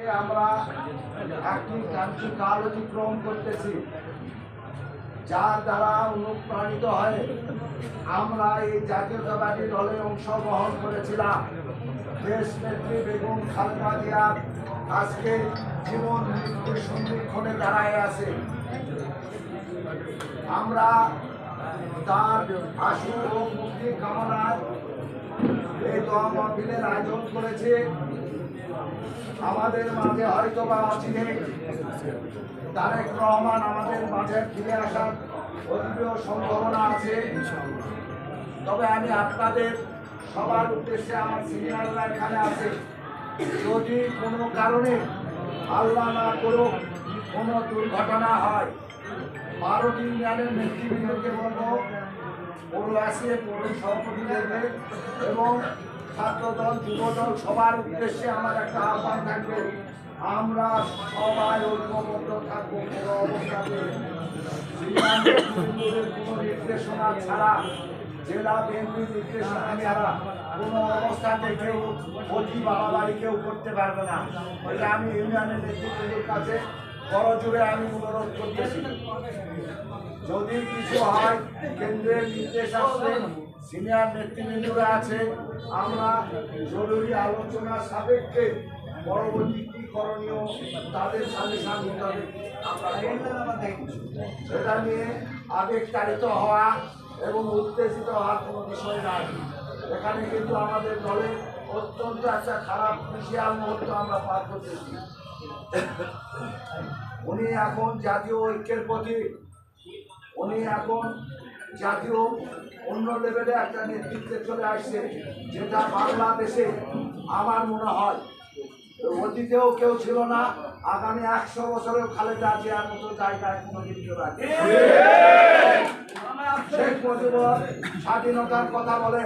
আমরা একটি কাল অতিক্রম করতেছি, যার দ্বারা অনুপ্রাণিত হয়ে আমরা এই জাতীয়তাবাদী দলে অংশগ্রহণ করেছিলাম। দেশ নেত্রী বেগম খালেদা জিয়ার আজকে জীবন মৃত্যুর সন্ধিক্ষণে দাঁড়ায় আছে। আমরা তার আশু ও মুক্তি কামনায় এই দোয়া মাহফিলের আয়োজন করেছি। আমাদের মাঝে হয়তো বা অচিনে তারেক রহমান আমাদের মাঝে ফিরে আসার অতীব সম্ভাবনা আছে। তবে আমি আপনাদের সবার উদ্দেশ্যে আমার সিনিয়ররা এখানে আছে, যদি কোনো কারণে আল্লাহ না করুক কোনো দুর্ঘটনা হয়, 12টি ইউনিয়নের নেতৃবৃন্দকে বলবো পৌর আসে পৌর সভাপতিদেরকে এবং ছাত্রদল যুবদল সবার উদ্দেশ্যে আমার একটা আহ্বান থাকবে, আমরা সবাই ঐক্যবদ্ধ থাকবো। কোনো অবস্থাতে কোনো নির্দেশনা ছাড়া, জেলা বিএনপির নির্দেশনা ছাড়া কোনো অবস্থাতে কেউ অতি বাড়াবাড়ি কেউ করতে পারবে না। এটা আমি ইউনিয়নের নেতৃত্বের কাছে বড় জোরে আমি অনুরোধ করতেছি। যদি কিছু হয় কেন্দ্রের নির্দেশ আসবে, সিনিয়র নেতৃবৃন্দরা আছে, আমরা জরুরি আলোচনার সাপেক্ষে পরবর্তী কি করণীয় তাদের সাজেশন দিতে হবে। সেটা নিয়ে আবেগতাড়িত হওয়া এবং উত্তেজিত হওয়ার কোনো বিষয় নাই। এখানে কিন্তু আমাদের দলে অত্যন্ত একটা খারাপ বিশাল মুহূর্ত আমরা পার করতেছি। উনি এখন জাতীয় ঐক্যের প্রতি, উনি এখন জাতীয় অন্য লেভেলে একটা নেতৃত্বে চলে আসছে, যেটা বাংলাদেশে আমার মনে হয় অতীতেও কেউ ছিল না, আগামী 100 বছরেও খালেদা জিয়ার মতো জায়গায় কোনোদিন কেউ রাখে। শেখ মুজিবুর স্বাধীনতার কথা বলে,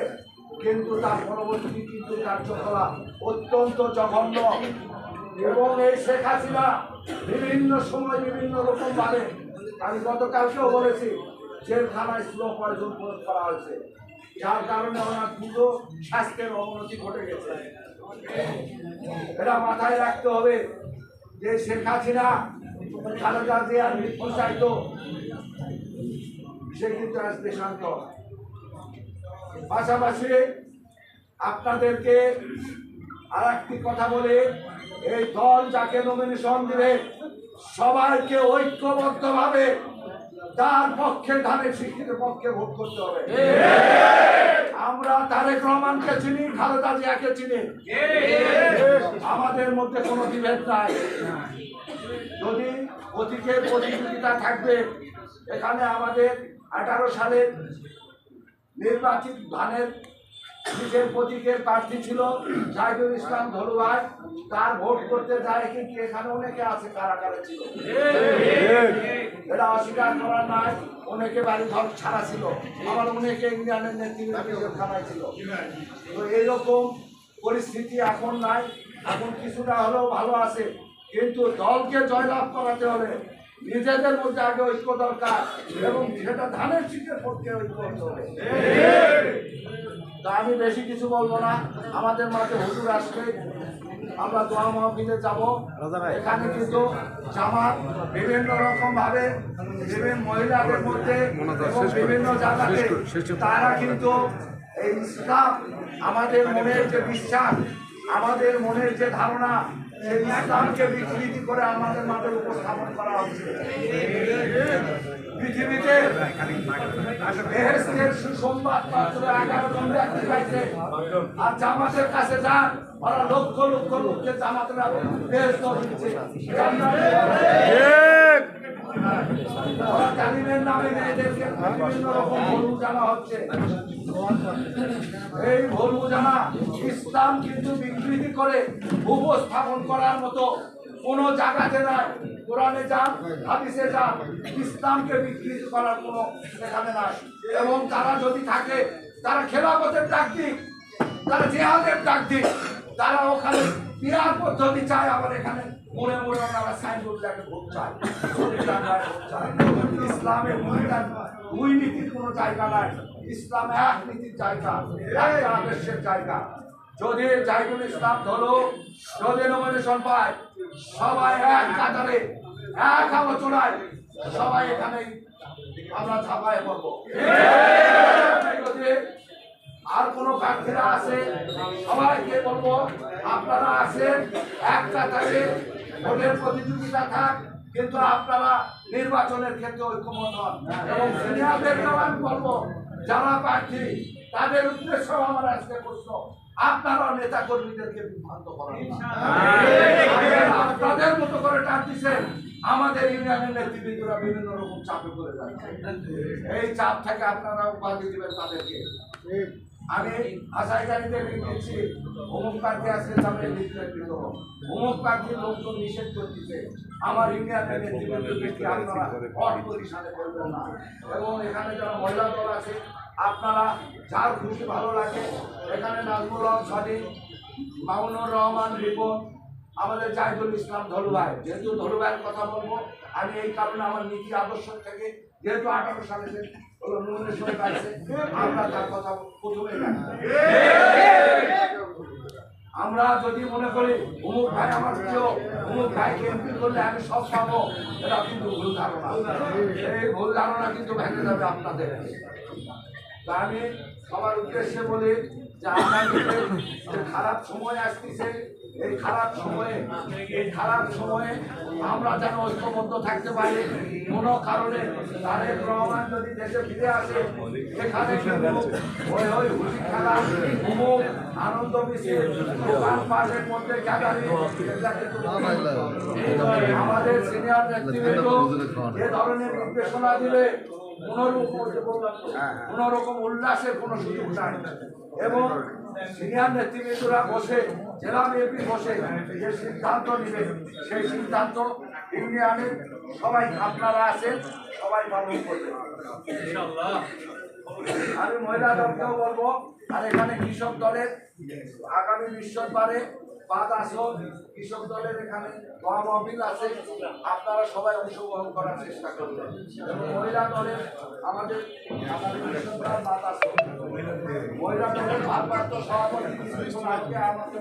কিন্তু তার পরবর্তী কিন্তু কার্যকলাপ অত্যন্ত জঘন্য। এবং এই শেখ হাসিনা বিভিন্ন সময় বিভিন্ন রকম ভাবে, আমি গতকালকেও বলেছি, জেলখানায় স্লো পয়জন প্রয়োগ করা হয়েছে, যার কারণে ওনার পুরো স্বাস্থ্যের অবনতি ঘটে গেছে। এটা মাথায় রাখতে হবে যে শেখ হাসিনা খালেদা জিয়ার মৃত্যু চাইতো, সে কিন্তু আজ দেশান্ত। পাশাপাশি আপনাদেরকে আর একটি কথা বলে, এই দল যাকে নমিনেশন দিবে সবাইকে ঐক্যবদ্ধভাবে তার পক্ষে, ধানের স্বীকৃতির পক্ষে ভোট করতে হবে। আমরা তারেক রহমানকে চিনি, খালেদা জিয়াকে চিনি, আমাদের মধ্যে কোনো বিভেদ নাই। যদি প্রতীকের প্রতিযোগিতা থাকবে, এখানে আমাদের 18 সালের নির্বাচিত ধানের নিজের প্রতীকের প্রার্থী ছিল জাহিদুল ইসলাম ধলু ভাই, তার ভোট করতে যায়, কিন্তু এখানে অনেকে আছে কারাগারে ছিল, এটা অস্বীকার করার নাই। অনেকে বাড়ি ঘর ছাড়া ছিল, আবার অনেকে ইউনিয়নের নেতৃত্বায় ছিল। তো এইরকম পরিস্থিতি এখন নাই, এখন কিছুটা হলেও ভালো আছে। কিন্তু দলকে জয়লাভ করাতে হলে নিজেদের মধ্যে আগে ঐক্য দরকার, এবং সেটা ধানের শীতের পক্ষে ঐক্য হতে হবে। তা আমি বেশি কিছু বলবো না, আমাদের মাঝে হুজুর আসবে, আমরা দোয়া মাহফিলে যাব। এখানে কিন্তু জামাত বিভিন্ন রকম ভাবে বিভিন্ন মহিলাদের মধ্যে এবং বিভিন্ন জায়গাতে তারা কিন্তু এই ইসলাম, আমাদের মনের যে বিশ্বাস, আমাদের মনের যে ধারণা, সেই ইসলামকে বিকৃতি করে আমাদের মাঝে উপস্থাপন করা হচ্ছে। পৃথিবীতে বেহেশতের সুসংবাদ মাত্র 11 জন ব্যক্তি পাইছে, আর জামাতের কাছে যান, ওরা লক্ষ লক্ষ লোককে জামাতেরা বেহেশত দিচ্ছে। তালিমের নামে মেয়েদেরকে বিভিন্ন রকম ভুল জানা হচ্ছে। এই ভুল জানা ইসলাম কিন্তু বিকৃতি করে উপস্থাপন করার মতো কোনো জায়গাতে নাই। কোরআনে যান, হাদিসে যান, ইসলামকে বিকৃতি করার কোনো সেখানে নাই। এবং তারা যদি থাকে, তারা খেলাফতের ডাক দিক, তারা জিহাদের ডাক দিক, তারা ওখানে বিরাট পদ্ধতি চায়, আবার এখানে মনে মনে ওনারা সাইনবোর্ড দেখে ভোট চায়, ইসলামের দুই নীতির কোনো জায়গা নাই। ইসলাম এক নীতির জায়গা, একটা আদর্শের জায়গা। যদি জাহিদুল ইসলাম ধরো যদি নমিনেশন পায়, সবাই এক কাতারে এক আলোচনায় সবাই এখানে আমরা ছাপায় পাবো। আর কোন প্রার্থীরা আছে সবাইকে বলবো আপনারা আছেন এক কাতারে, ভোটের প্রতিযোগিতা থাক, কিন্তু আপনারা নির্বাচনের ক্ষেত্রে ঐক্যমত হন। এবং সিনিয়রদেরকেও আমি বলবো যারা প্রার্থী তাদের উদ্দেশ্য আমার আজকে প্রশ্ন, আপনারা নেতা কর্মীদেরকে বিভ্রান্ত করেন না। আপনাদের মতো করে টান দিচ্ছেন, আমাদের ইউনিয়নের নেতৃবৃন্দরা বিভিন্ন রকম চাপে পড়ে যাচ্ছে। এই চাপ থেকে আপনারা উপাধি দিবেন তাদেরকে। আমি আশাইকারীদের লিখেছি অমুক প্রার্থী আসলে তাদের লিখতে হবে, অমুক প্রার্থীর লোকজন নিষেধ করতেছে, আমার ইউনিয়নের নেতৃবৃন্দকে আপনারা ভোট পরিশানে করবেন না। এবং এখানে যারা মহিলা দল আছে আপনারা যার খুশি ভালো লাগে, এখানে নাজমুল হক সাদিক, মামুনুর রহমান রিপন, আমাদের জাহিদুল ইসলাম ধলু ভাই, যেহেতু ধলু ভাইয়ের কথা বলবো আমি এই কারণে আমার নীতি আদর্শ থেকে, যেহেতু 18 সালে হলো নুনের সঙ্গে আছে, আমরা তার কথা প্রথমে জানি। আমরা যদি মনে করি অমুক ভাই আমার প্রিয়, অমুক ভাইকে এমপি করলে আমি সব পাবো, এটা কিন্তু ভুল ধারণা। এই ভুল ধারণা কিন্তু ভেঙে যাবে আপনাদের। তা আমি সবার উদ্দেশ্যে বলি যে আগামীতে যে খারাপ সময় আসতেছে, এই খারাপ সময়ে আমরা যেন ঐক্যবদ্ধ থাকতে পারি। কোনো কারণে তারেক রহমান যদি দেশে ফিরে আসে, এখানে ওই হুলি খেলা, উমুক আনন্দ মিছিল, দোকান পাটের মধ্যে গ্যাদারিং, আমাদের সিনিয়র নেতৃবৃন্দ এ ধরনের নির্দেশনা দিলে কোনো রকম উল্লাসের কোনো সুযোগ নাই। এবং সিনিয়র নেতৃবৃন্দরা বসে, জেলা বিএনপি বসে যে সিদ্ধান্ত নেবে, সেই সিদ্ধান্ত ইউনিয়নের সবাই আপনারা আছেন, সবাই পালন করবে। আমি মহিলা দলকেও বলবো, আর এখানে কৃষক দলের আগামী বৃহস্পতিবারে 5 আসন কৃষক দলের এখানে মহামহফিল আছে, আপনারা সবাই অংশগ্রহণ করার চেষ্টা করবেন। এবং মহিলা দলের আমাদের বৃহস্পতিবার 5 আসন, মহিলা দলের ভারপ্রাপ্ত সভাপতি আমাকে